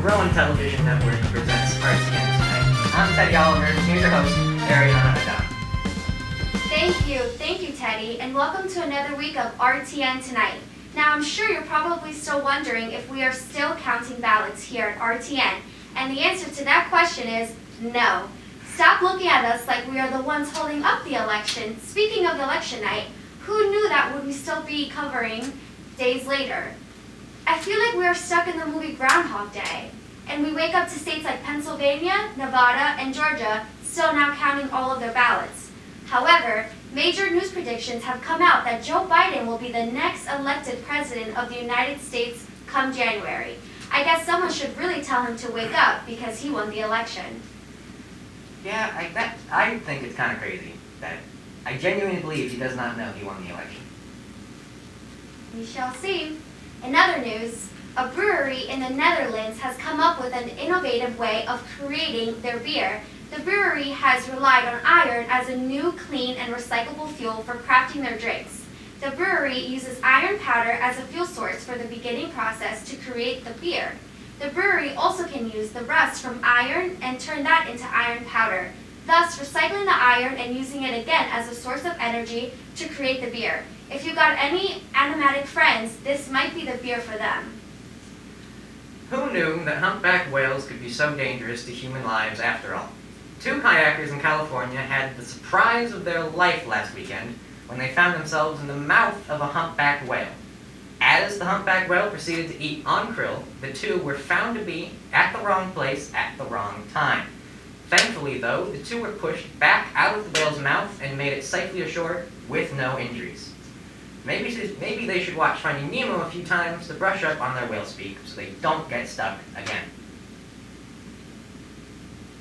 Rowan Television Network presents RTN Tonight. I'm Teddy Oliver, here's your host, ARIANNA. Thank you, Teddy, and welcome to another week of RTN Tonight. Now, I'm sure you're probably still wondering if we are still counting ballots here at RTN, and the answer to that question is no. Stop looking at us like we are the ones holding up the election. Speaking of election night, who knew that would we still be covering days later? I feel like we are stuck in the movie Groundhog Day, and we wake up to states like Pennsylvania, Nevada, and Georgia still now counting all of their ballots. However, major news predictions have come out that Joe Biden will be the next elected president of the United States come January. I guess someone should really tell him to wake up because he won the election. Yeah, I think it's kind of crazy that I genuinely believe he does not know he won the election. We shall see. In other news, a brewery in the Netherlands has come up with an innovative way of creating their beer. The brewery has relied on iron as a new, clean, and recyclable fuel for crafting their drinks. The brewery uses iron powder as a fuel source for the beginning process to create the beer. The brewery also can use the rust from iron and turn that into iron powder, thus recycling the iron and using it again as a source of energy to create the beer. If you got any animatic friends, this might be the beer for them. Who knew that humpback whales could be so dangerous to human lives after all? Two kayakers in California had the surprise of their life last weekend when they found themselves in the mouth of a humpback whale. As the humpback whale proceeded to eat on krill, the two were found to be at the wrong place at the wrong time. Thankfully, though, the two were pushed back out of the whale's mouth and made it safely ashore with no injuries. Maybe they should watch Finding Nemo a few times to brush up on their whale speak so they don't get stuck again.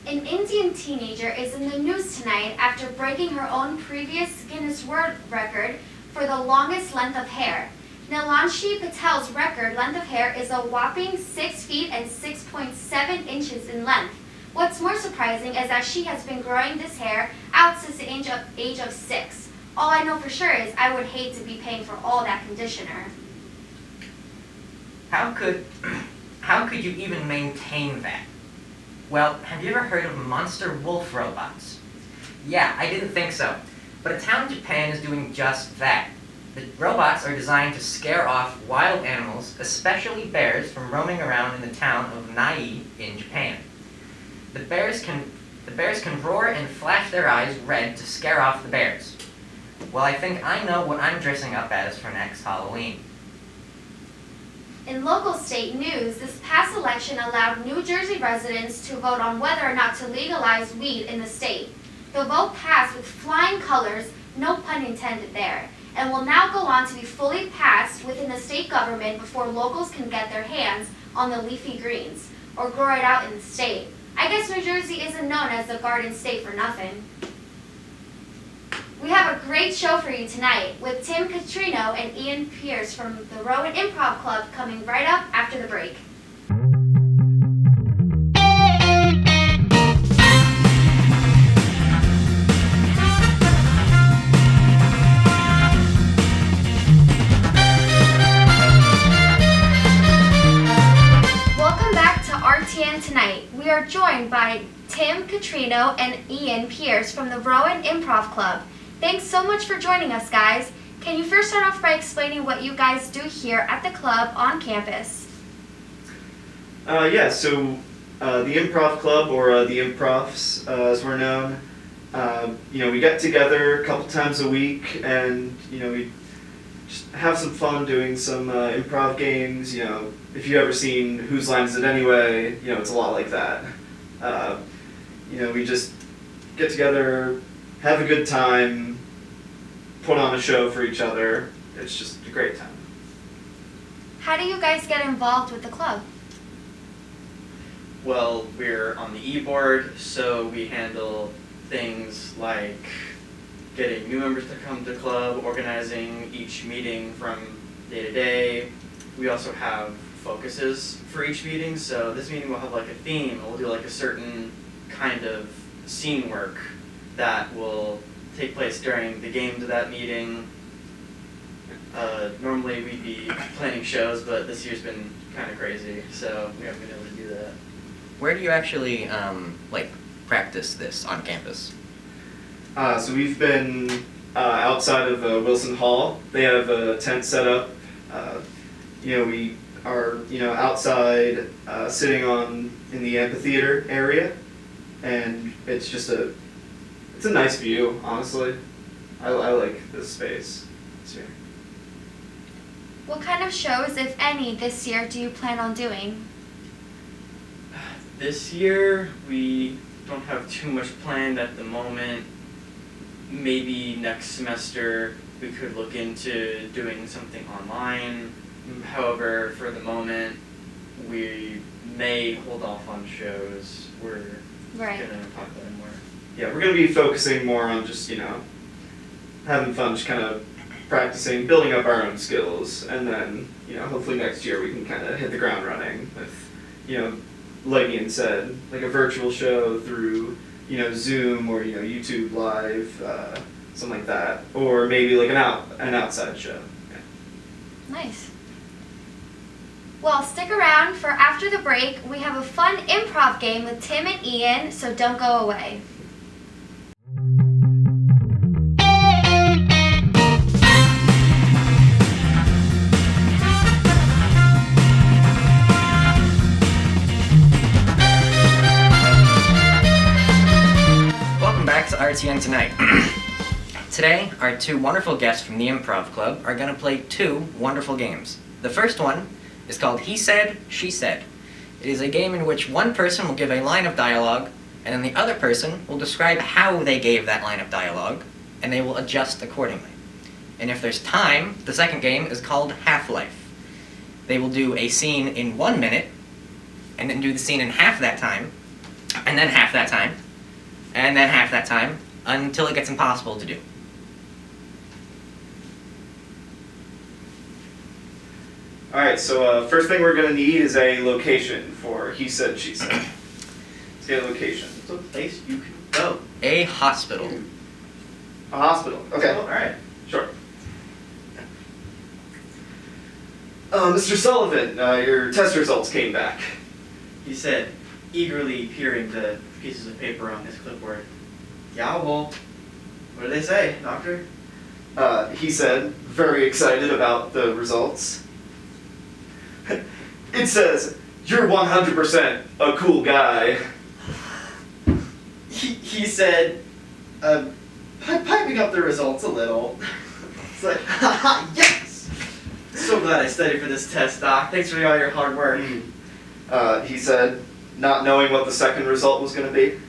An Indian teenager is in the news tonight after breaking her own previous Guinness World Record for the longest length of hair. Nilanshi Patel's record length of hair is a whopping 6 feet and 6.7 inches in length. What's more surprising is that she has been growing this hair out since the age of 6. All I know for sure is I would hate to be paying for all that conditioner. How could you even maintain that? Well, have you ever heard of monster wolf robots? Yeah, I didn't think so. But a town in Japan is doing just that. The robots are designed to scare off wild animals, especially bears, from roaming around in the town of Nai in Japan. The bears can roar and flash their eyes red to scare off the bears. Well, I think I know what I'm dressing up as for next Halloween. In local state news, this past election allowed New Jersey residents to vote on whether or not to legalize weed in the state. The vote passed with flying colors, no pun intended there, and will now go on to be fully passed within the state government before locals can get their hands on the leafy greens, or grow it out in the state. I guess New Jersey isn't known as the Garden State for nothing. We have a great show for you tonight with Tim Catrino and Ian Pierce from the Rowan Improv Club coming right up after the break. Welcome back to RTN Tonight. We are joined by Tim Catrino and Ian Pierce from the Rowan Improv Club. Thanks so much for joining us, guys. Can you first start off by explaining what you guys do here at the club on campus? So the Improv Club, or the Improvs, as we're known, we get together a couple times a week, and we just have some fun doing some improv games. If you've ever seen Whose Line Is It Anyway, it's a lot like that. We just get together, have a good time, put on a show for each other. It's just a great time. How do you guys get involved with the club? Well, we're on the e-board, so we handle things like getting new members to come to the club, organizing each meeting from day to day. We also have focuses for each meeting, so this meeting will have like a theme, and we'll do like a certain kind of scene work that will take place during the games of that meeting. Normally we'd be planning shows, but this year's been kind of crazy, so we haven't been able to do that. Where do you actually, practice this on campus? So we've been outside of Wilson Hall. They have a tent set up. We are outside sitting in the amphitheater area, and it's just a nice view. Honestly, I like this space. It's here. What kind of shows, if any, this year do you plan on doing? This year, we don't have too much planned at the moment. Maybe next semester we could look into doing something online. However, for the moment, we may hold off on shows. We're Right. gonna talk about it more. Yeah, we're gonna be focusing more on just having fun, just kind of practicing, building up our own skills, and then hopefully next year we can kind of hit the ground running with like Ian said, like a virtual show through Zoom or YouTube Live, something like that, or maybe like an outside show. Yeah. Nice. Well, stick around for after the break. We have a fun improv game with Tim and Ian, so don't go away. Welcome back to RTN Tonight. Today, our two wonderful guests from the Improv Club are going to play two wonderful games. The first one is called He Said, She Said. It is a game in which one person will give a line of dialogue, and then the other person will describe how they gave that line of dialogue, and they will adjust accordingly. And if there's time, the second game is called Half-Life. They will do a scene in 1 minute, and then do the scene in half that time, and then half that time, and then half that time, until it gets impossible to do. Alright, so first thing we're going to need is a location for He Said, She Said. Let's get a location. It's a place you can go. A hospital. A hospital. Okay. Alright. Sure. Mr. Sullivan, your test results came back. He said, eagerly peering the pieces of paper on his clipboard. Yeah, well, what do they say, doctor? He said, very excited about the results. It says, you're 100% a cool guy. He said, piping up the results a little. It's like, haha, yes! So glad I studied for this test, Doc. Thanks for all your hard work. He said, not knowing what the second result was going to be.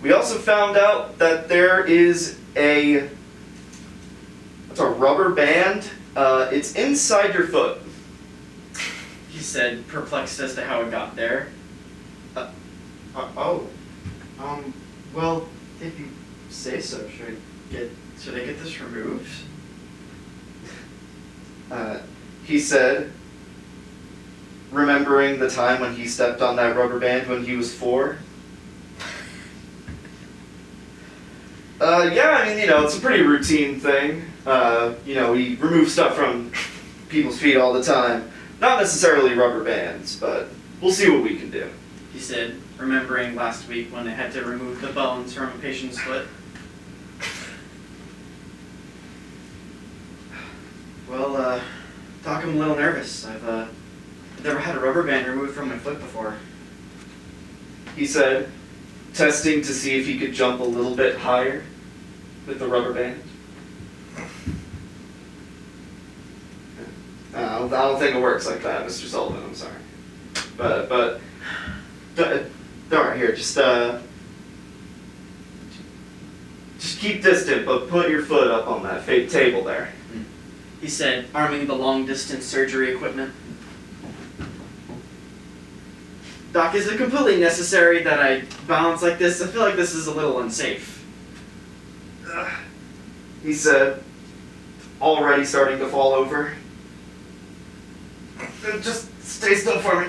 We also found out that there is a rubber band. It's inside your foot. He said, perplexed as to how it got there. Well, if you say so, should I get this removed? He said, remembering the time when he stepped on that rubber band when he was 4. Yeah, I mean, it's a pretty routine thing. We remove stuff from people's feet all the time. Not necessarily rubber bands, but we'll see what we can do. He said, remembering last week when they had to remove the bones from a patient's foot. Well, Doc, I'm a little nervous. I've never had a rubber band removed from my foot before. He said, testing to see if he could jump a little bit higher with the rubber band. I don't think it works like that, Mr. Sullivan, I'm sorry. But alright, here, just keep distant, but put your foot up on that table there. He said, arming the long-distance surgery equipment. Doc, is it completely necessary that I balance like this? I feel like this is a little unsafe. He said, already starting to fall over. Just stay still for me.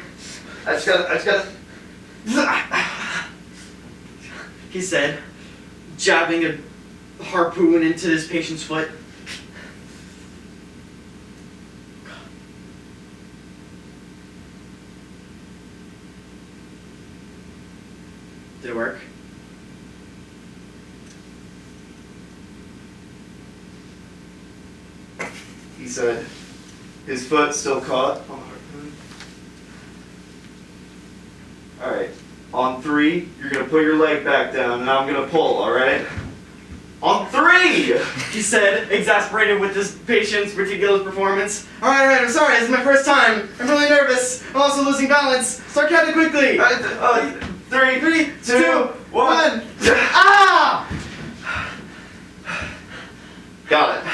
I just gotta. He said, jabbing a harpoon into this patient's foot. said, his foot still caught on the harpoon. Alright, on 3, you're going to put your leg back down, and I'm going to pull, alright? On 3! He said, exasperated with this patient's ridiculous performance. Alright, I'm sorry, this is my first time. I'm really nervous. I'm also losing balance. Start counting quickly. 3, 2, 1. Ah! Got it.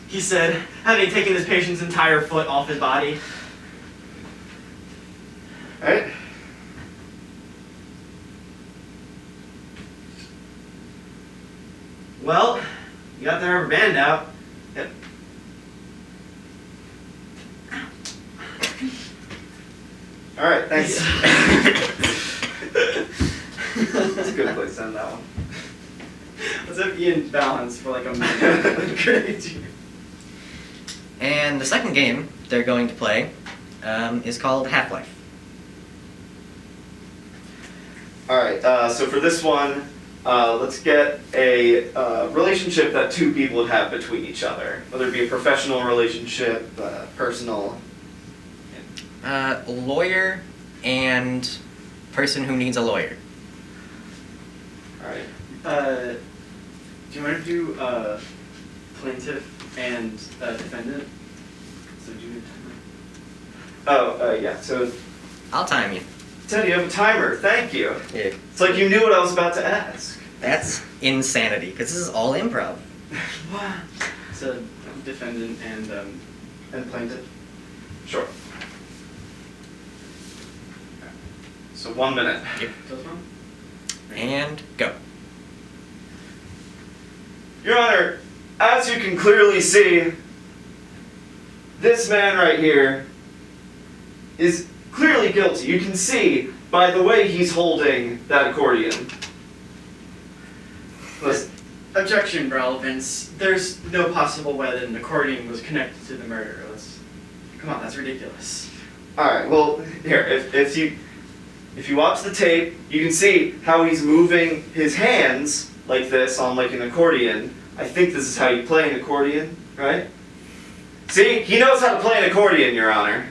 He said, having taken this patient's entire foot off his body. Alright. Well, you got the rubber band out. Yep. Alright, thanks. That's a good place to end that one. Let's have Ian balance for like a minute. Great. And the second game they're going to play is called Half-Life. Alright, so for this one, let's get a relationship that two people would have between each other. Whether it be a professional relationship, personal. Lawyer and person who needs a lawyer. Alright. Do you want to do plaintiff and defendant? So do you need timer? Yeah, so I'll time you. Ted, you have a timer, thank you. Yeah. It's like you knew what I was about to ask. That's insanity, because this is all improv. What? So defendant and plaintiff? Sure. So 1 minute. Goes on? And go. Your Honor, as you can clearly see, this man right here is clearly guilty. You can see by the way he's holding that accordion. Listen. Objection, relevance. There's no possible way that an accordion was connected to the murder. Come on, that's ridiculous. Alright, well, here, if you watch the tape, you can see how he's moving his hands like this on like an accordion. I think this is how you play an accordion, right? See? He knows how to play an accordion, Your Honor.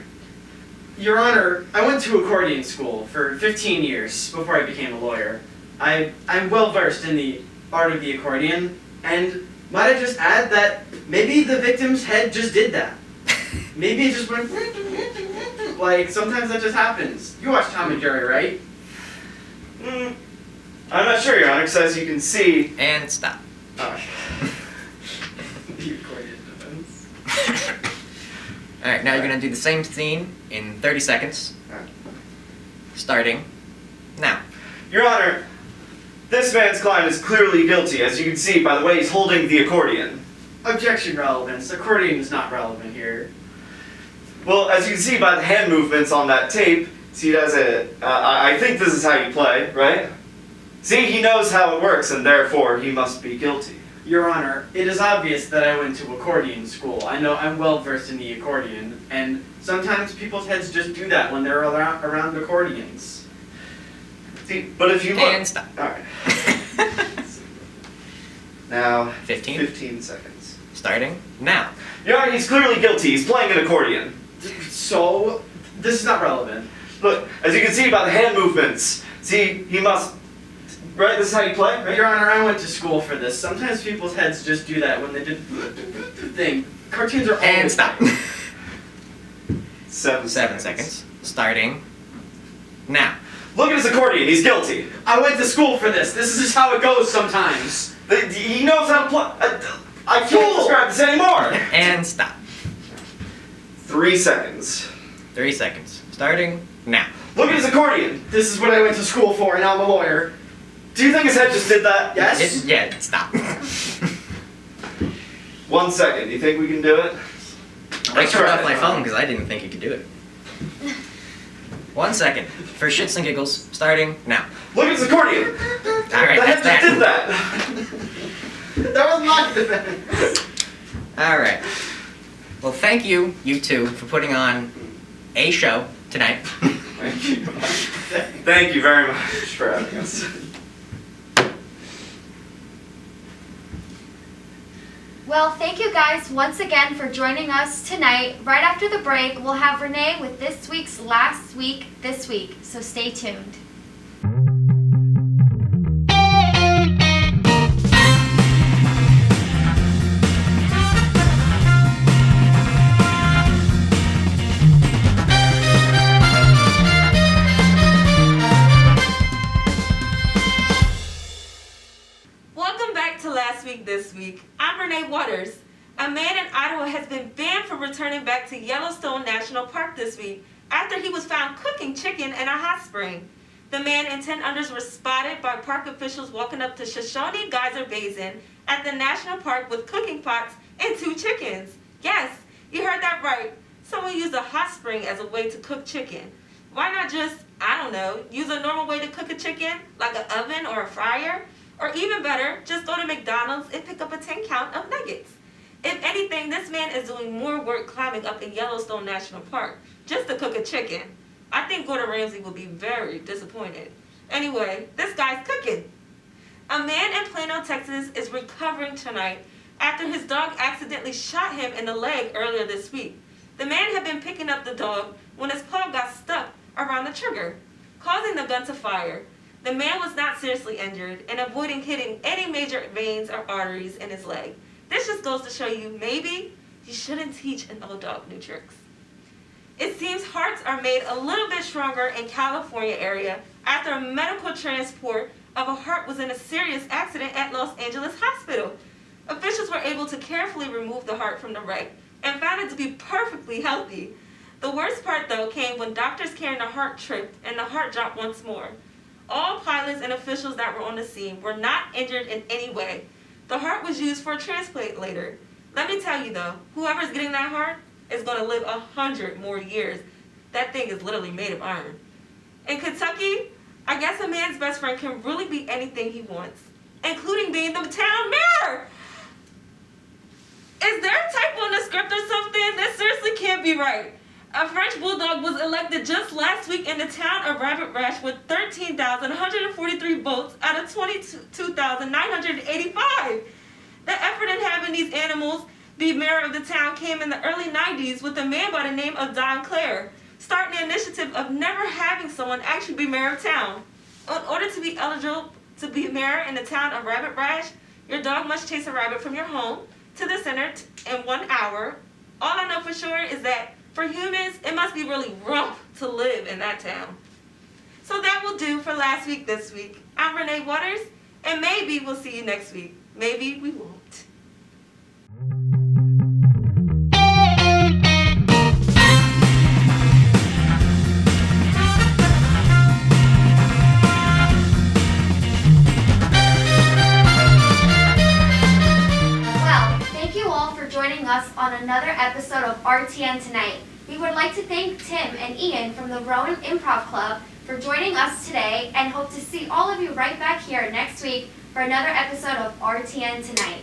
Your Honor, I went to accordion school for 15 years before I became a lawyer. I'm well versed in the art of the accordion, and might I just add that maybe the victim's head just did that. Maybe it just went like sometimes that just happens. You watch Tom and Jerry, right? I'm not sure, Your Honor, because as you can see... And stop. Alright. The accordion defense. Alright, now you're going to do the same scene in 30 seconds. Alright. Starting now. Your Honor, this man's client is clearly guilty, as you can see by the way he's holding the accordion. Objection, relevance. Accordion is not relevant here. Well, as you can see by the hand movements on that tape, see it has a... I think this is how you play, right? See, he knows how it works, and therefore he must be guilty. Your Honor, it is obvious that I went to accordion school. I know I'm well versed in the accordion, and sometimes people's heads just do that when they're around accordions. See, but if you look... And stop. Alright. Now, 15? 15 seconds. Starting now. Your Honor, he's clearly guilty. He's playing an accordion. So, this is not relevant. Look, as you can see by the hand movements, see, he must... Right, this is how you play, right? Your Honor, I went to school for this. Sometimes people's heads just do that when they did the thing. Cartoons are always... And stop. 7 7 seconds. Starting now. Look at his accordion, he's guilty. I went to school for this. This is just how it goes sometimes. He knows how to play... I can't describe this anymore. And stop. 3 seconds. 3 seconds. Starting now. Look at his accordion. This is what I went to school for, and now I'm a lawyer. Do you think his head just did that? Yes? Yeah, stop. 1 second. Do you think we can do it? I turned off my phone because I didn't think you could do it. 1 second. For shits and giggles. Starting now. Look at his accordion. Alright, The head that's just did that. that. That was my defense. Alright. Well, thank you, you two, for putting on a show tonight. Thank you. Thank you very much for having us. Well, thank you guys once again for joining us tonight. Right after the break, we'll have Renee with this week's Last Week This Week, so stay tuned. Welcome back to Last Week This Week. I'm Renee Waters. A man in Ottawa has been banned from returning back to Yellowstone National Park this week after he was found cooking chicken in a hot spring. The man and 10 others were spotted by park officials walking up to Shoshone Geyser Basin at the national park with cooking pots and 2 chickens. Yes, you heard that right. Someone used a hot spring as a way to cook chicken. Why not just, use a normal way to cook a chicken, like an oven or a fryer? Or even better, just go to McDonald's and pick up a 10-count of nuggets. If anything, this man is doing more work climbing up in Yellowstone National Park just to cook a chicken. I think Gordon Ramsay will be very disappointed. Anyway, this guy's cooking. A man in Plano, Texas is recovering tonight after his dog accidentally shot him in the leg earlier this week. The man had been picking up the dog when his paw got stuck around the trigger, causing the gun to fire. The man was not seriously injured and avoiding hitting any major veins or arteries in his leg. This just goes to show you maybe you shouldn't teach an old dog new tricks. It seems hearts are made a little bit stronger in California area after a medical transport of a heart was in a serious accident at Los Angeles Hospital. Officials were able to carefully remove the heart from the wreck and found it to be perfectly healthy. The worst part though came when doctors carrying the heart tripped and the heart dropped once more. All pilots and officials that were on the scene were not injured in any way. The heart was used for a transplant later. Let me tell you though, whoever's getting that heart is going to live 100 more years. That thing is literally made of iron. In Kentucky, I guess a man's best friend can really be anything he wants, including being the town mayor. Is there a typo in the script or something? This seriously can't be right. A French bulldog was elected just last week in the town of Rabbit Rash with 13,143 votes out of 22,985. The effort in having these animals be mayor of the town came in the early 90s with a man by the name of Don Clare, starting the initiative of never having someone actually be mayor of town. In order to be eligible to be mayor in the town of Rabbit Rash, your dog must chase a rabbit from your home to the center in 1 hour. All I know for sure is that for humans, it must be really rough to live in that town. So that will do for Last Week This Week. I'm Renee Waters, and maybe we'll see you next week. Maybe we won't. Joining us on another episode of RTN Tonight. We would like to thank Tim and Ian from the Rowan Improv Club for joining us today and hope to see all of you right back here next week for another episode of RTN Tonight.